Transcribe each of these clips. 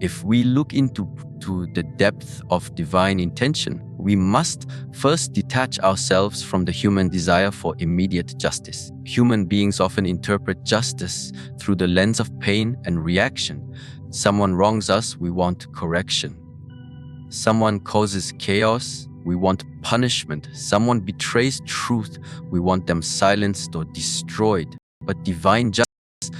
If we look into the depth of divine intention, we must first detach ourselves from the human desire for immediate justice. Human beings often interpret justice through the lens of pain and reaction. Someone wrongs us, we want correction. Someone causes chaos, we want punishment. Someone betrays truth, we want them silenced or destroyed. But divine justice is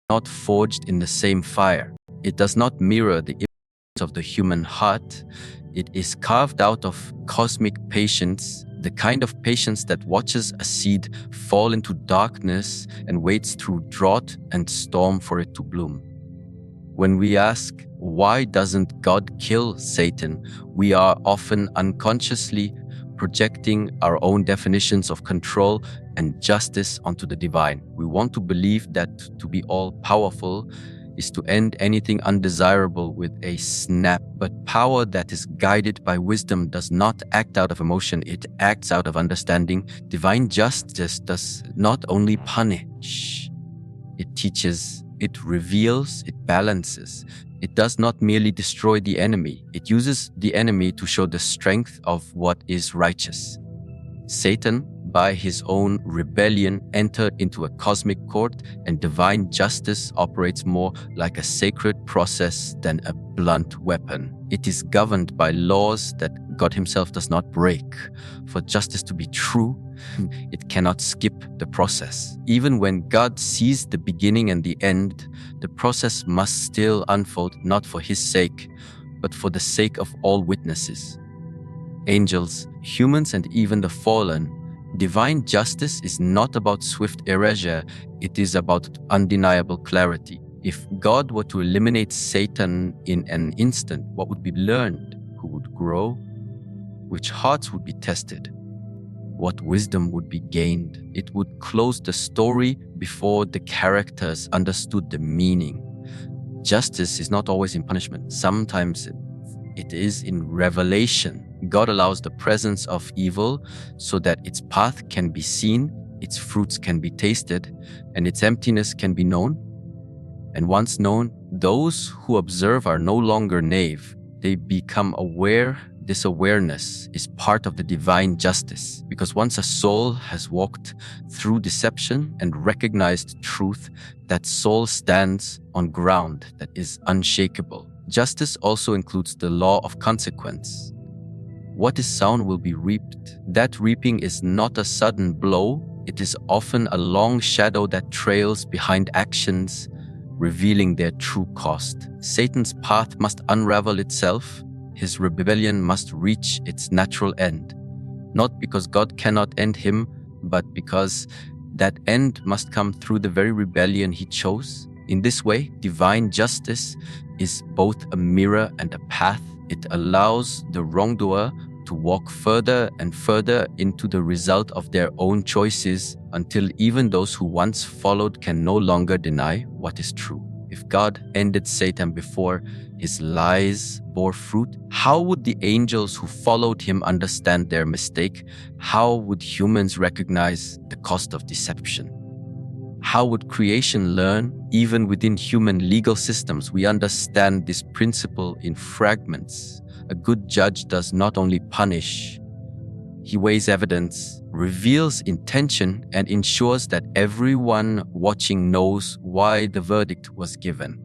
not forged in the same fire. It does not mirror the image of the human heart. It is carved out of cosmic patience, the kind of patience that watches a seed fall into darkness and waits through drought and storm for it to bloom. When we ask, why doesn't God kill Satan, we are often unconsciously projecting our own definitions of control and justice onto the divine. We want to believe that to be all-powerful is to end anything undesirable with a snap. But power that is guided by wisdom does not act out of emotion, it acts out of understanding. Divine justice does not only punish, it teaches, it reveals, it balances. It does not merely destroy the enemy, it uses the enemy to show the strength of what is righteous. Satan, by his own rebellion, entered into a cosmic court, and divine justice operates more like a sacred process than a blunt weapon. It is governed by laws that God himself does not break. For justice to be true, it cannot skip the process. Even when God sees the beginning and the end, the process must still unfold, not for his sake, but for the sake of all witnesses. Angels, humans, and even the fallen, divine justice is not about swift erasure, it is about undeniable clarity. If God were to eliminate Satan in an instant, what would be learned? Who would grow? Which hearts would be tested? What wisdom would be gained? It would close the story before the characters understood the meaning. Justice is not always in punishment. Sometimes it is in revelation. God allows the presence of evil so that its path can be seen, its fruits can be tasted, and its emptiness can be known. And once known, those who observe are no longer naive. They become aware. This awareness is part of the divine justice, because once a soul has walked through deception and recognized truth, that soul stands on ground that is unshakable. Justice also includes the law of consequence. What is sown will be reaped. That reaping is not a sudden blow. It is often a long shadow that trails behind actions, revealing their true cost. Satan's path must unravel itself. His rebellion must reach its natural end. Not because God cannot end him, but because that end must come through the very rebellion he chose. In this way, divine justice is both a mirror and a path. It allows the wrongdoer to walk further and further into the result of their own choices until even those who once followed can no longer deny what is true. If God ended Satan before his lies bore fruit, how would the angels who followed him understand their mistake? How would humans recognize the cost of deception? How would creation learn? Even within human legal systems, we understand this principle in fragments. A good judge does not only punish, he weighs evidence, reveals intention, and ensures that everyone watching knows why the verdict was given.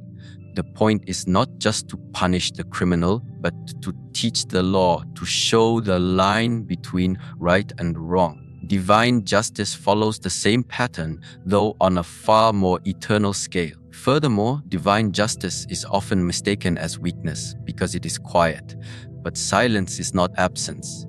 The point is not just to punish the criminal, but to teach the law, to show the line between right and wrong. Divine justice follows the same pattern, though on a far more eternal scale. Furthermore, divine justice is often mistaken as weakness because it is quiet, but silence is not absence.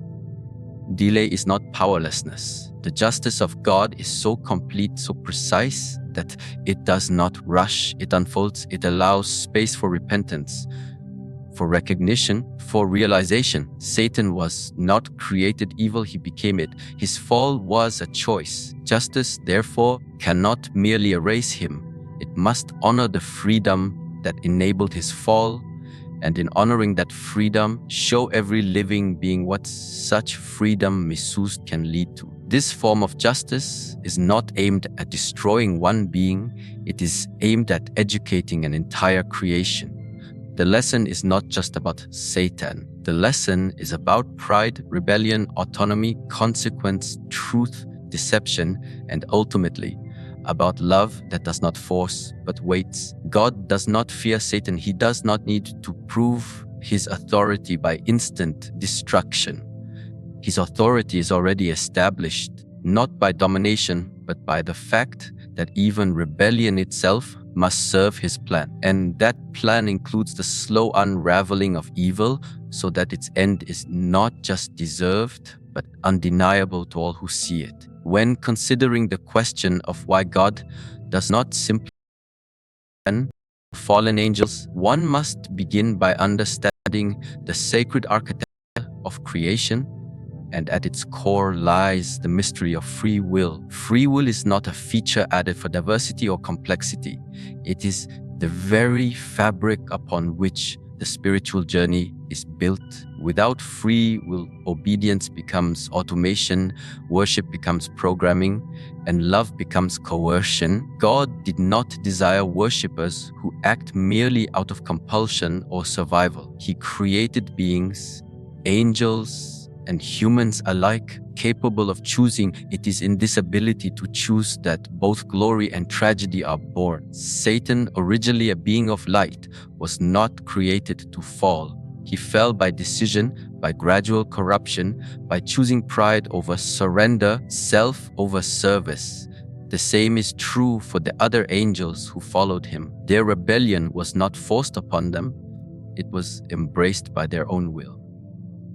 Delay is not powerlessness. The justice of God is so complete, so precise, that it does not rush, it unfolds, it allows space for repentance, for recognition, for realization. Satan was not created evil, he became it. His fall was a choice. Justice, therefore, cannot merely erase him. It must honor the freedom that enabled his fall, and in honoring that freedom, show every living being what such freedom misused can lead to. This form of justice is not aimed at destroying one being, it is aimed at educating an entire creation. The lesson is not just about Satan. The lesson is about pride, rebellion, autonomy, consequence, truth, deception, and ultimately, about love that does not force but waits. God does not fear Satan. He does not need to prove his authority by instant destruction. His authority is already established, not by domination, but by the fact that even rebellion itself must serve his plan. And that plan includes the slow unraveling of evil so that its end is not just deserved, but undeniable to all who see it. When considering the question of why God does not simply ban fallen angels, one must begin by understanding the sacred architecture of creation, and at its core lies the mystery of free will. Free will is not a feature added for diversity or complexity. It is the very fabric upon which the spiritual journey is built. Without free will, obedience becomes automation, worship becomes programming, and love becomes coercion. God did not desire worshippers who act merely out of compulsion or survival. He created beings, angels, and humans alike, capable of choosing. It is in this ability to choose that both glory and tragedy are born. Satan, originally a being of light, was not created to fall. He fell by decision, by gradual corruption, by choosing pride over surrender, self over service. The same is true for the other angels who followed him. Their rebellion was not forced upon them, it was embraced by their own will.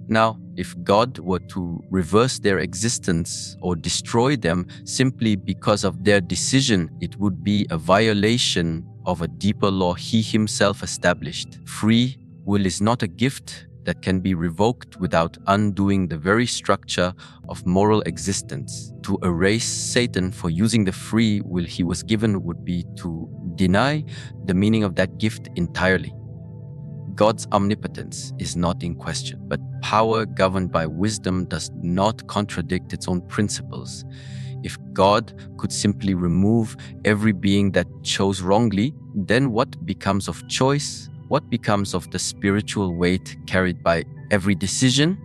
Now, if God were to reverse their existence or destroy them simply because of their decision, it would be a violation of a deeper law he himself established. Free will is not a gift that can be revoked without undoing the very structure of moral existence. To erase Satan for using the free will he was given would be to deny the meaning of that gift entirely. God's omnipotence is not in question, but power governed by wisdom does not contradict its own principles. If God could simply remove every being that chose wrongly, then what becomes of choice? What becomes of the spiritual weight carried by every decision?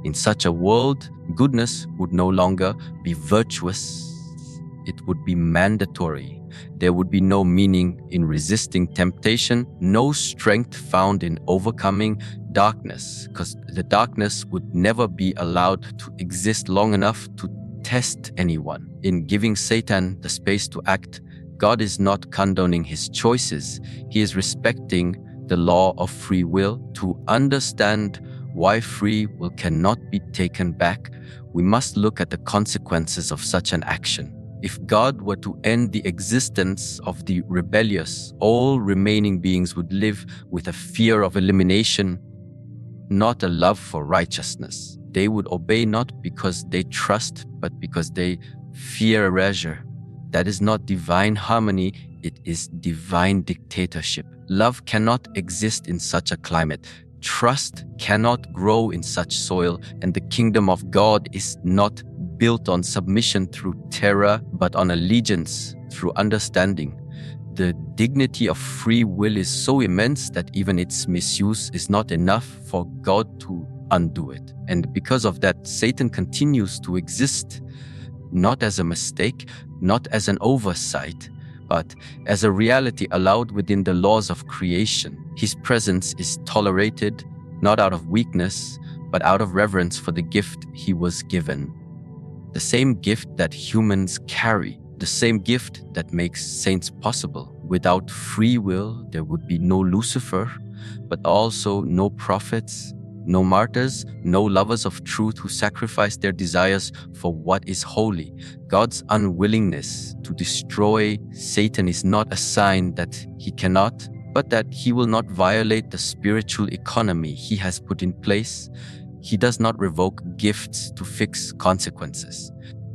In such a world, goodness would no longer be virtuous. It would be mandatory. There would be no meaning in resisting temptation, no strength found in overcoming darkness, because the darkness would never be allowed to exist long enough to test anyone. In giving Satan the space to act, God is not condoning his choices. He is respecting the law of free will. To understand why free will cannot be taken back, we must look at the consequences of such an action. If God were to end the existence of the rebellious, all remaining beings would live with a fear of elimination, not a love for righteousness. They would obey not because they trust, but because they fear erasure. That is not divine harmony, it is divine dictatorship. Love cannot exist in such a climate. Trust cannot grow in such soil, and the kingdom of God is not built on submission through terror, but on allegiance through understanding. The dignity of free will is so immense that even its misuse is not enough for God to undo it. And because of that, Satan continues to exist, not as a mistake, not as an oversight, but as a reality allowed within the laws of creation. His presence is tolerated, not out of weakness, but out of reverence for the gift he was given. The same gift that humans carry, the same gift that makes saints possible. Without free will, there would be no Lucifer, but also no prophets, no martyrs, no lovers of truth who sacrifice their desires for what is holy. God's unwillingness to destroy Satan is not a sign that he cannot, but that he will not violate the spiritual economy he has put in place. He does not revoke gifts to fix consequences.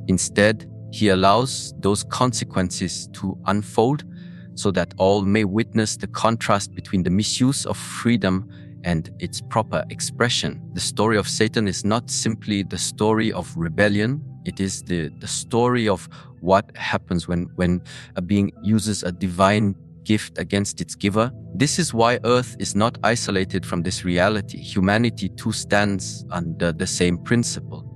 Instead, he allows those consequences to unfold so that all may witness the contrast between the misuse of freedom and its proper expression. The story of Satan is not simply the story of rebellion, it is the story of what happens when a being uses a divine gift against its giver. This is why Earth is not isolated from this reality. Humanity too stands under the same principle.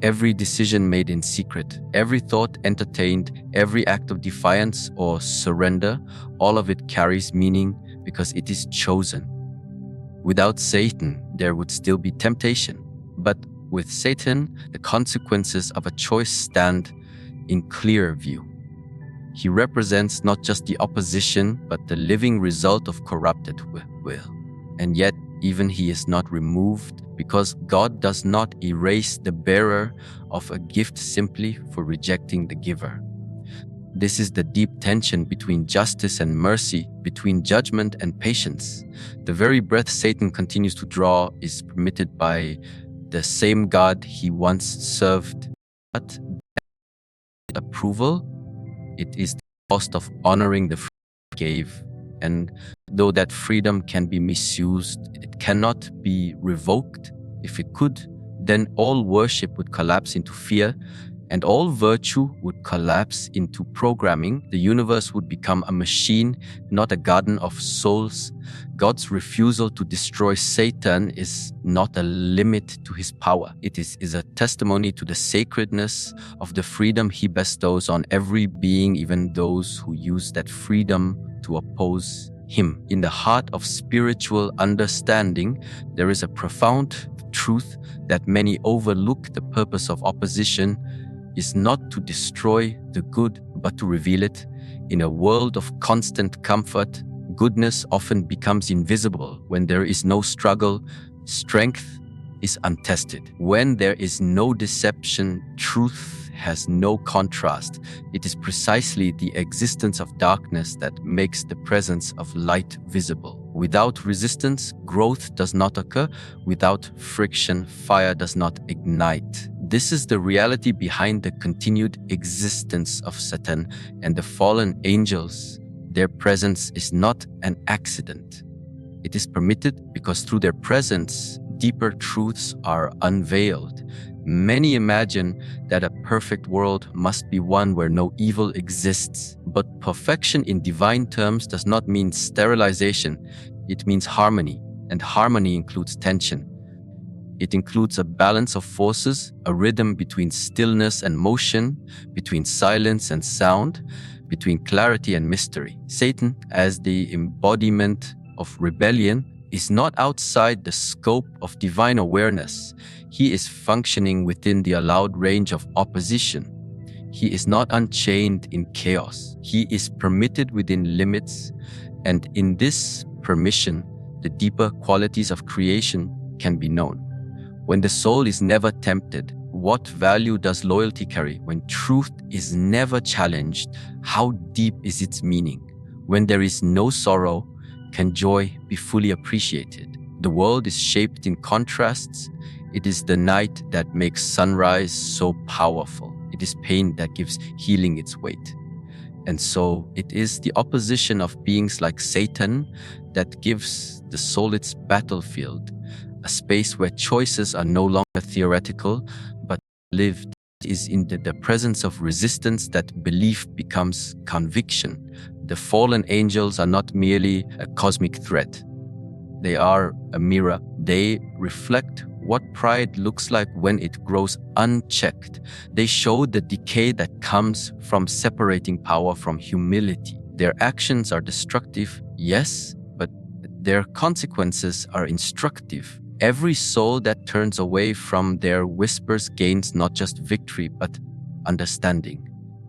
Every decision made in secret, every thought entertained, every act of defiance or surrender, all of it carries meaning because it is chosen. Without Satan, there would still be temptation. But with Satan, the consequences of a choice stand in clear view. He represents not just the opposition, but the living result of corrupted will. And yet, even he is not removed, because God does not erase the bearer of a gift simply for rejecting the giver. This is the deep tension between justice and mercy, between judgment and patience. The very breath Satan continues to draw is permitted by the same God he once served. But approval, it is the cost of honoring the freedom he gave. And though that freedom can be misused, it cannot be revoked. If it could, then all worship would collapse into fear, and all virtue would collapse into programming. The universe would become a machine, not a garden of souls. God's refusal to destroy Satan is not a limit to his power. It is a testimony to the sacredness of the freedom he bestows on every being, even those who use that freedom to oppose him. In the heart of spiritual understanding, there is a profound truth that many overlook. The purpose of opposition is not to destroy the good, but to reveal it. In a world of constant comfort, goodness often becomes invisible. When there is no struggle, strength is untested. When there is no deception, truth has no contrast. It is precisely the existence of darkness that makes the presence of light visible. Without resistance, growth does not occur. Without friction, fire does not ignite. This is the reality behind the continued existence of Satan and the fallen angels. Their presence is not an accident. It is permitted because through their presence, deeper truths are unveiled. Many imagine that a perfect world must be one where no evil exists. But perfection in divine terms does not mean sterilization. It means harmony, and harmony includes tension. It includes a balance of forces, a rhythm between stillness and motion, between silence and sound, between clarity and mystery. Satan, as the embodiment of rebellion, is not outside the scope of divine awareness. He is functioning within the allowed range of opposition. He is not unchained in chaos. He is permitted within limits, and in this permission, the deeper qualities of creation can be known. When the soul is never tempted, what value does loyalty carry? When truth is never challenged, how deep is its meaning? When there is no sorrow, can joy be fully appreciated? The world is shaped in contrasts. It is the night that makes sunrise so powerful. It is pain that gives healing its weight. And so it is the opposition of beings like Satan that gives the soul its battlefield, a space where choices are no longer theoretical, but lived. It is in the presence of resistance that belief becomes conviction. The fallen angels are not merely a cosmic threat. They are a mirror. They reflect what pride looks like when it grows unchecked. They show the decay that comes from separating power from humility. Their actions are destructive, yes, but their consequences are instructive. Every soul that turns away from their whispers gains not just victory, but understanding.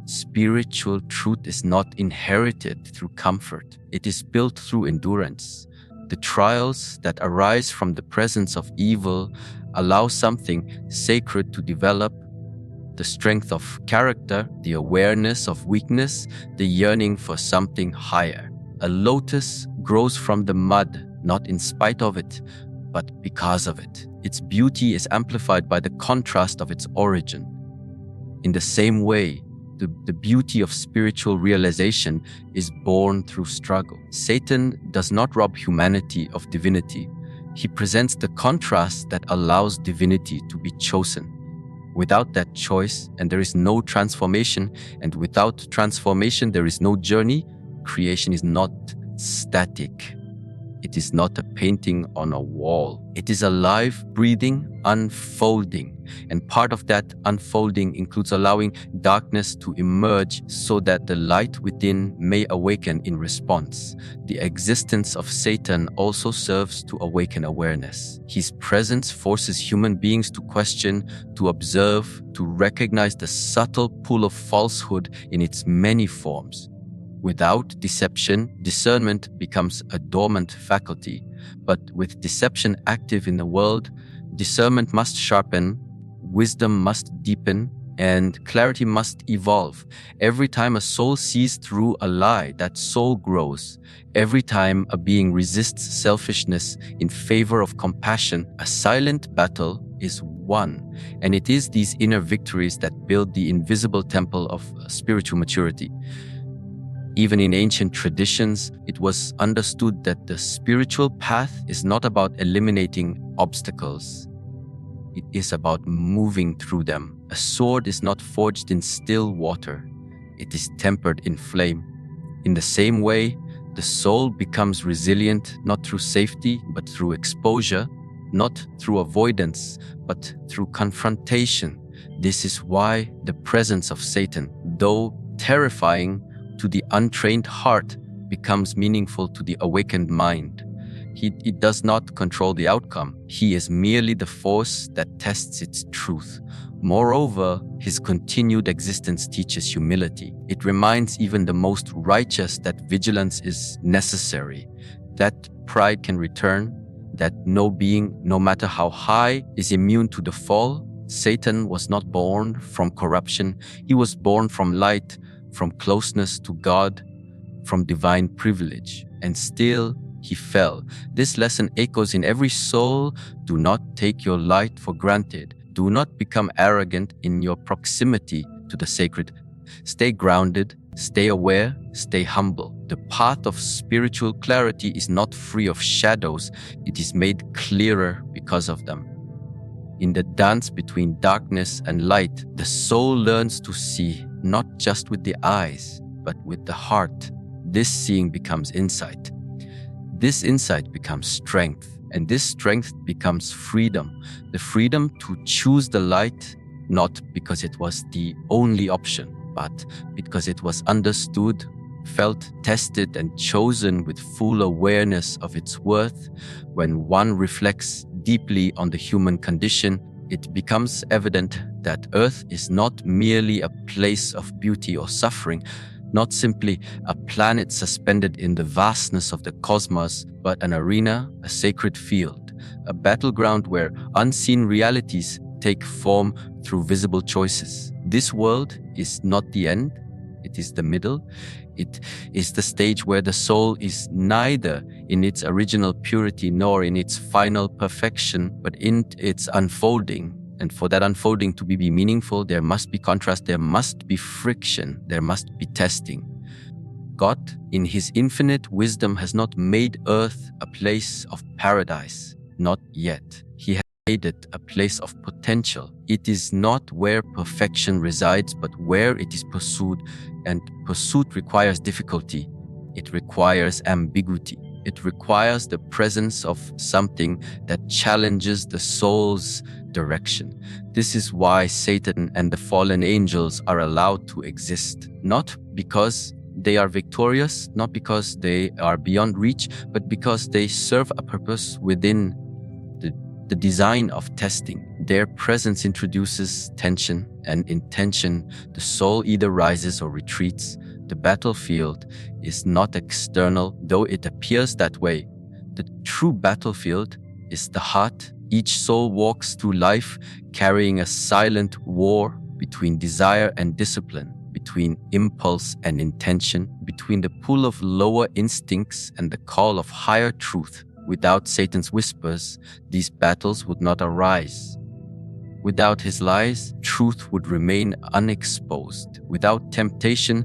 Spiritual truth is not inherited through comfort. It is built through endurance. The trials that arise from the presence of evil allow something sacred to develop: the strength of character, the awareness of weakness, the yearning for something higher. A lotus grows from the mud, not in spite of it, but because of it. Its beauty is amplified by the contrast of its origin. In the same way, the beauty of spiritual realization is born through struggle. Satan does not rob humanity of divinity. He presents the contrast that allows divinity to be chosen. Without that choice, and there is no transformation, and without transformation, there is no journey, creation is not static. It is not a painting on a wall. It is alive, breathing, unfolding. And part of that unfolding includes allowing darkness to emerge so that the light within may awaken in response. The existence of Satan also serves to awaken awareness. His presence forces human beings to question, to observe, to recognize the subtle pull of falsehood in its many forms. Without deception, discernment becomes a dormant faculty. But with deception active in the world, discernment must sharpen, wisdom must deepen, and clarity must evolve. Every time a soul sees through a lie, that soul grows. Every time a being resists selfishness in favor of compassion, a silent battle is won. And it is these inner victories that build the invisible temple of spiritual maturity. Even in ancient traditions, it was understood that the spiritual path is not about eliminating obstacles. It is about moving through them. A sword is not forged in still water. It is tempered in flame. In the same way, the soul becomes resilient not through safety, but through exposure, not through avoidance, but through confrontation. This is why the presence of Satan, though terrifying to the untrained heart, becomes meaningful to the awakened mind. He does not control the outcome. He is merely the force that tests its truth. Moreover, his continued existence teaches humility. It reminds even the most righteous that vigilance is necessary, that pride can return, that no being, no matter how high, is immune to the fall. Satan was not born from corruption. He was born from light, from closeness to God, from divine privilege. And still, he fell. This lesson echoes in every soul. Do not take your light for granted. Do not become arrogant in your proximity to the sacred. Stay grounded, stay aware, stay humble. The path of spiritual clarity is not free of shadows. It is made clearer because of them. In the dance between darkness and light, the soul learns to see not just with the eyes, but with the heart. This seeing becomes insight. This insight becomes strength, and this strength becomes freedom. The freedom to choose the light, not because it was the only option, but because it was understood, felt, tested, and chosen with full awareness of its worth. When one reflects deeply on the human condition, it becomes evident that Earth is not merely a place of beauty or suffering, not simply a planet suspended in the vastness of the cosmos, but an arena, a sacred field, a battleground where unseen realities take form through visible choices. This world is not the end, it is the middle. It is the stage where the soul is neither in its original purity nor in its final perfection, but in its unfolding. And for that unfolding to be meaningful, there must be contrast, there must be friction, there must be testing. God, in his infinite wisdom, has not made Earth a place of paradise, not yet. He has made it a place of potential. It is not where perfection resides, but where it is pursued, and pursuit requires difficulty. It requires ambiguity. It requires the presence of something that challenges the soul's direction. This is why Satan and the fallen angels are allowed to exist, not because they are victorious, not because they are beyond reach, but because they serve a purpose within the design of testing. Their presence introduces tension, and in tension, the soul either rises or retreats. The battlefield is not external, though it appears that way. The true battlefield is the heart. Each soul walks through life carrying a silent war between desire and discipline, between impulse and intention, between the pull of lower instincts and the call of higher truth. Without Satan's whispers, these battles would not arise. Without his lies, truth would remain unexposed. Without temptation,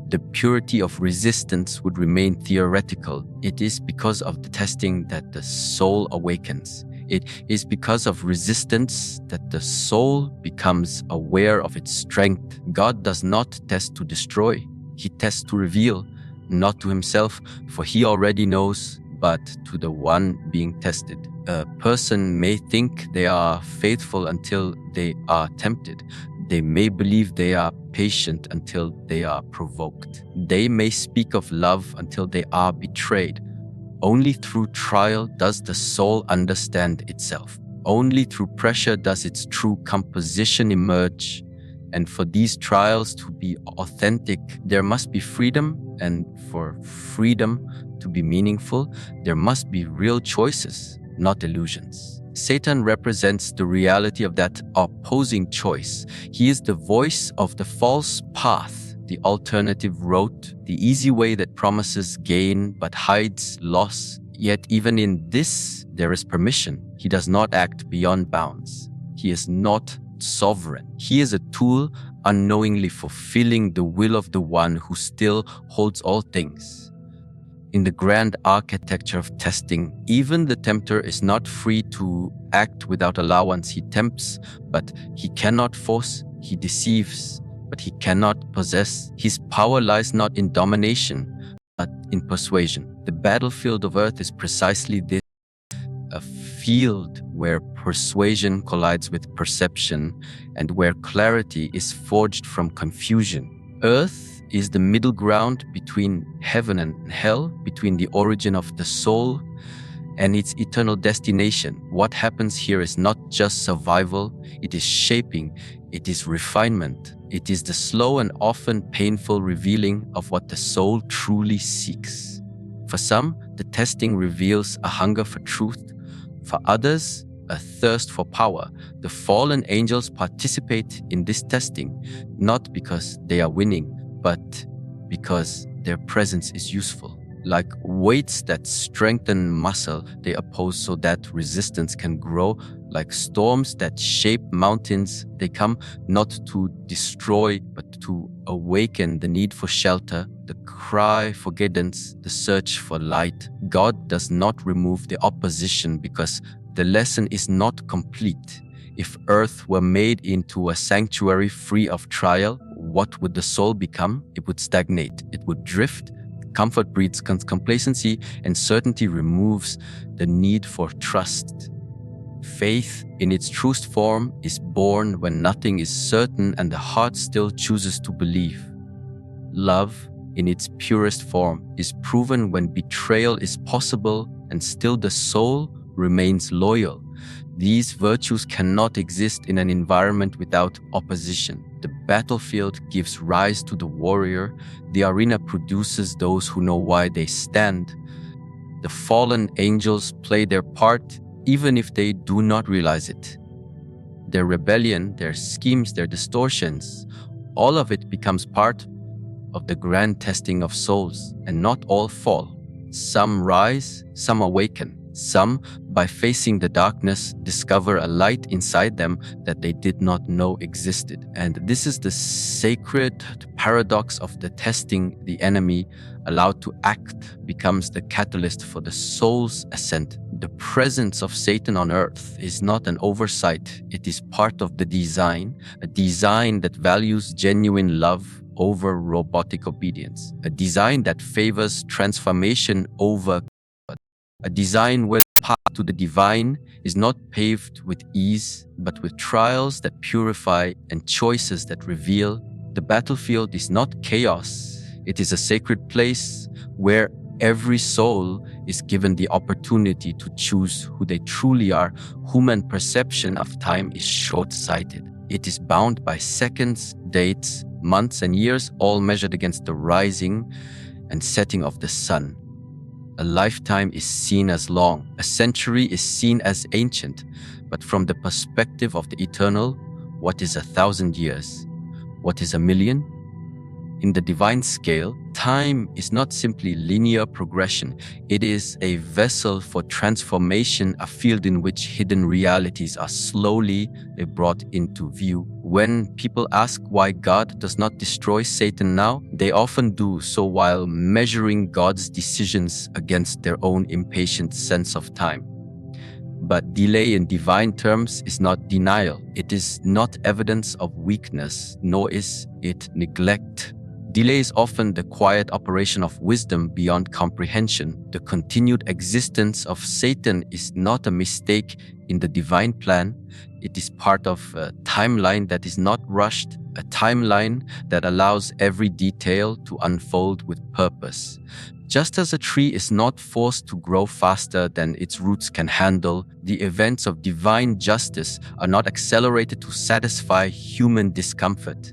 the purity of resistance would remain theoretical. It is because of the testing that the soul awakens. It is because of resistance that the soul becomes aware of its strength. God does not test to destroy. He tests to reveal. not to himself, for he already knows, but to the one being tested. A person may think they are faithful until they are tempted. They may believe they are patient until they are provoked. They may speak of love until they are betrayed. Only through trial does the soul understand itself. Only through pressure does its true composition emerge. And for these trials to be authentic, there must be freedom, and for freedom to be meaningful, there must be real choices, not illusions. Satan represents the reality of that opposing choice. He is the voice of the false path, the alternative road, the easy way that promises gain but hides loss. Yet even in this, there is permission. He does not act beyond bounds. He is not sovereign. He is a tool unknowingly fulfilling the will of the one who still holds all things. In the grand architecture of testing, even the tempter is not free to act without allowance. He tempts, but he cannot force. He deceives, but he cannot possess. His power lies not in domination, but in persuasion. The battlefield of earth is precisely this, a field where persuasion collides with perception and where clarity is forged from confusion. Earth is the middle ground between heaven and hell, between the origin of the soul and its eternal destination. What happens here is not just survival, it is shaping, it is refinement, it is the slow and often painful revealing of what the soul truly seeks. For some, the testing reveals a hunger for truth. For others, a thirst for power. The fallen angels participate in this testing, not because they are winning, but because their presence is useful. Like weights that strengthen muscle, they oppose so that resistance can grow. Like storms that shape mountains, they come not to destroy, but to awaken the need for shelter, the cry for guidance, the search for light. God does not remove the opposition because the lesson is not complete. If earth were made into a sanctuary free of trial, what would the soul become? It would stagnate, it would drift. Comfort breeds complacency, and certainty removes the need for trust. Faith, in its truest form, is born when nothing is certain and the heart still chooses to believe. Love, in its purest form, is proven when betrayal is possible and still the soul remains loyal. These virtues cannot exist in an environment without opposition. The battlefield gives rise to the warrior. The arena produces those who know why they stand. The fallen angels play their part even if they do not realize it. Their rebellion, their schemes, their distortions, all of it becomes part of the grand testing of souls, and not all fall. Some rise, some awaken. Some, by facing the darkness, discover a light inside them that they did not know existed. And this is the sacred paradox of the testing. The enemy, allowed to act, becomes the catalyst for the soul's ascent. The presence of Satan on earth is not an oversight. It is part of the design, a design that values genuine love over robotic obedience, a design that favors transformation over a design where the path to the divine is not paved with ease, but with trials that purify and choices that reveal. The battlefield is not chaos. It is a sacred place where every soul is given the opportunity to choose who they truly are. Human perception of time is short-sighted. It is bound by seconds, dates, months, and years, all measured against the rising and setting of the sun. A lifetime is seen as long, a century is seen as ancient, but from the perspective of the eternal, what is 1,000 years? What is 1,000,000? In the divine scale, time is not simply linear progression. It is a vessel for transformation, a field in which hidden realities are slowly brought into view. When people ask why God does not destroy Satan now, they often do so while measuring God's decisions against their own impatient sense of time. But delay in divine terms is not denial. It is not evidence of weakness, nor is it neglect. Delay is often the quiet operation of wisdom beyond comprehension. The continued existence of Satan is not a mistake in the divine plan. It is part of a timeline that is not rushed, a timeline that allows every detail to unfold with purpose. Just as a tree is not forced to grow faster than its roots can handle, the events of divine justice are not accelerated to satisfy human discomfort.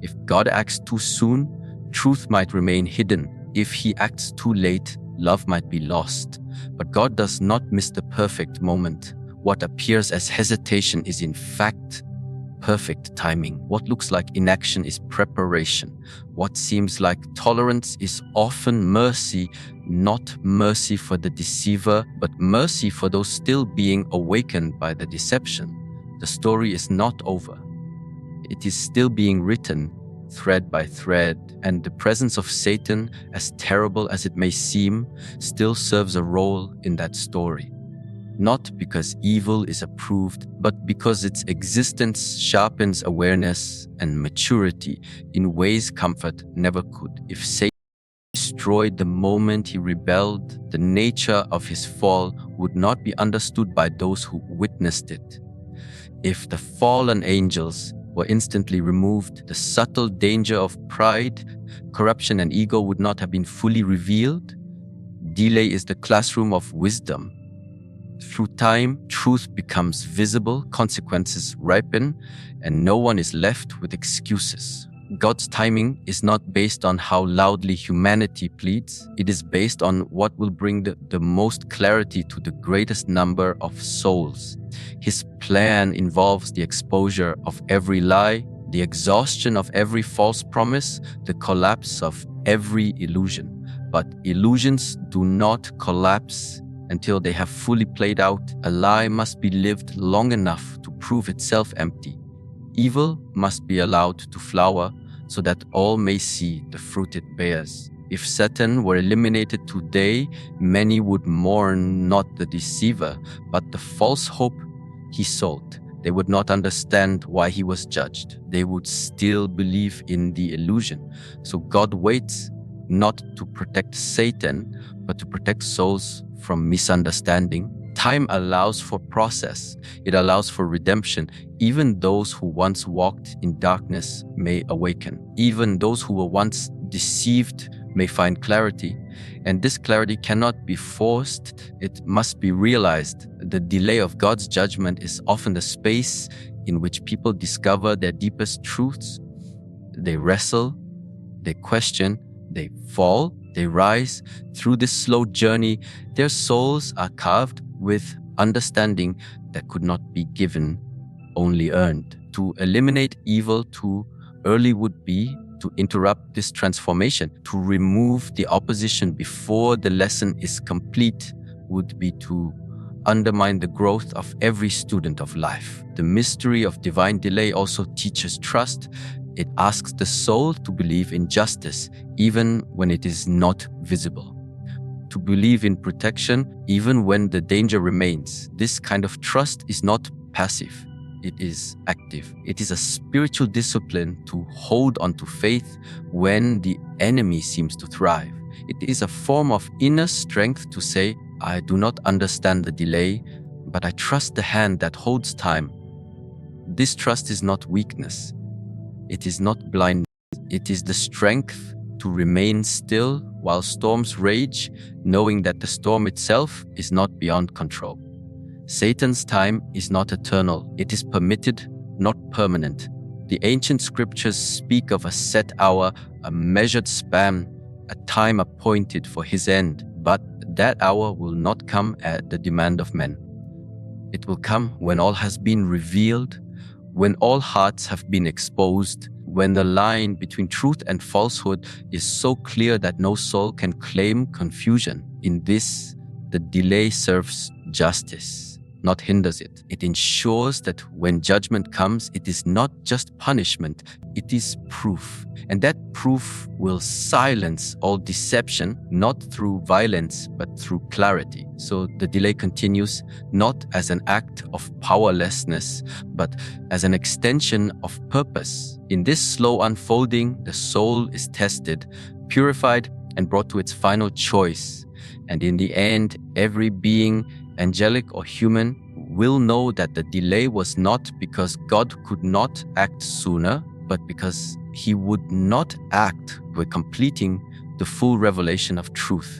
If God acts too soon, truth might remain hidden. If he acts too late, love might be lost. But God does not miss the perfect moment. What appears as hesitation is in fact perfect timing. What looks like inaction is preparation. What seems like tolerance is often mercy, not mercy for the deceiver, but mercy for those still being awakened by the deception. The story is not over. It is still being written, thread by thread, and the presence of Satan, as terrible as it may seem, still serves a role in that story. Not because evil is approved, but because its existence sharpens awareness and maturity in ways comfort never could. If Satan destroyed the moment he rebelled, the nature of his fall would not be understood by those who witnessed it. If the fallen angels were instantly removed, the subtle danger of pride, corruption, and ego would not have been fully revealed. Delay is the classroom of wisdom. Through time, truth becomes visible, consequences ripen, and no one is left with excuses. God's timing is not based on how loudly humanity pleads. It is based on what will bring the most clarity to the greatest number of souls. His plan involves the exposure of every lie, the exhaustion of every false promise, the collapse of every illusion. But illusions do not collapse until they have fully played out. A lie must be lived long enough to prove itself empty. Evil must be allowed to flower so that all may see the fruit it bears. If Satan were eliminated today, many would mourn not the deceiver, but the false hope he sold. They would not understand why he was judged. They would still believe in the illusion. So God waits not to protect Satan, but to protect souls from misunderstanding. Time allows for process. It allows for redemption. Even those who once walked in darkness may awaken. Even those who were once deceived may find clarity. And this clarity cannot be forced. It must be realized. The delay of God's judgment is often the space in which people discover their deepest truths. They wrestle, they question, they fall, they rise. Through this slow journey, their souls are carved with understanding that could not be given, only earned. To eliminate evil too early would be to interrupt this transformation. To remove the opposition before the lesson is complete would be to undermine the growth of every student of life. The mystery of divine delay also teaches trust. It asks the soul to believe in justice, even when it is not visible. To believe in protection, even when the danger remains. This kind of trust is not passive. It is active. It is a spiritual discipline to hold on to faith when the enemy seems to thrive. It is a form of inner strength to say, I do not understand the delay, but I trust the hand that holds time. This trust is not weakness. It is not blindness. It is the strength to remain still while storms rage, knowing that the storm itself is not beyond control. Satan's time is not eternal. It is permitted, not permanent. The ancient scriptures speak of a set hour, a measured span, a time appointed for his end. But that hour will not come at the demand of men. It will come when all has been revealed, when all hearts have been exposed, when the line between truth and falsehood is so clear that no soul can claim confusion. In this, the delay serves justice, not hinders it. It ensures that when judgment comes, it is not just punishment, it is proof. And that proof will silence all deception, not through violence, but through clarity. So the delay continues not as an act of powerlessness, but as an extension of purpose. In this slow unfolding, the soul is tested, purified, and brought to its final choice. And in the end, every being, angelic or human, will know that the delay was not because God could not act sooner, but because he would not act with completing the full revelation of truth.